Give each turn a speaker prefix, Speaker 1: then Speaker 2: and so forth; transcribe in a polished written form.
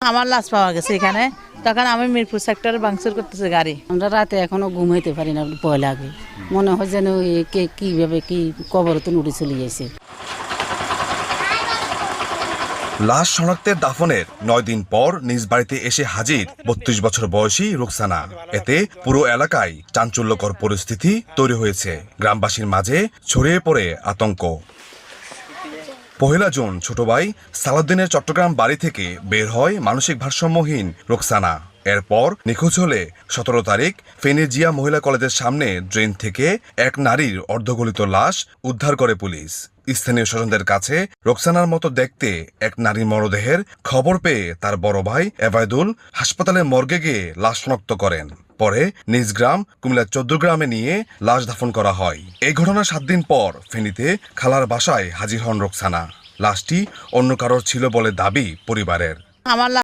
Speaker 1: আমার লাশ পাওয়া গেছে এখানে, তখন আমি মিরপুর সেক্টরে ভাঙচুর করতেছি গাড়ি।
Speaker 2: আমরা রাতে এখনো ঘুমাইতে পারি না, ভয় লাগে, মনে হয় যেন কে কিভাবে কি কবর তো উড়ে চলে গেছে।
Speaker 3: লাশ শনাক্তের দাফনের 9 দিন পর নিজ বাড়িতে এসে হাজির 32 বছর বয়সী রুকসানা। এতে পুরো এলাকায় চাঞ্চল্যকর পরিস্থিতি তৈরি হয়েছে, গ্রামবাসীর মাঝে ছড়িয়ে পড়ে আতঙ্ক। 1 জুন ছোট ভাই সালাউদ্দিনের চট্টগ্রাম বাড়ি থেকে বের হয় মানসিক ভারসাম্যহীন রুকসানা। এরপর নিখোঁজ হলে 17 তারিখ ফেনীর জিয়া মহিলা কলেজের সামনে ড্রেন থেকে এক নারীর অর্ধগলিত লাশ উদ্ধার করে পুলিশ। স্থানীয় স্বজনদের কাছে রোকসানার মতো দেখতে এক নারীর মরদেহের খবর পেয়ে তার বড় ভাই এবায়দুল হাসপাতালে মর্গে গিয়ে লাশ শনাক্ত করেন। পরে নিজ গ্রাম কুমিল্লার 14 গ্রামে নিয়ে লাশ দাফন করা হয়। এই ঘটনার 7 দিন পর ফেনীতে খালার বাসায় হাজির হন রোকসানা। লাশটি অন্য কারোর ছিল বলে দাবি পরিবারের।
Speaker 1: আমার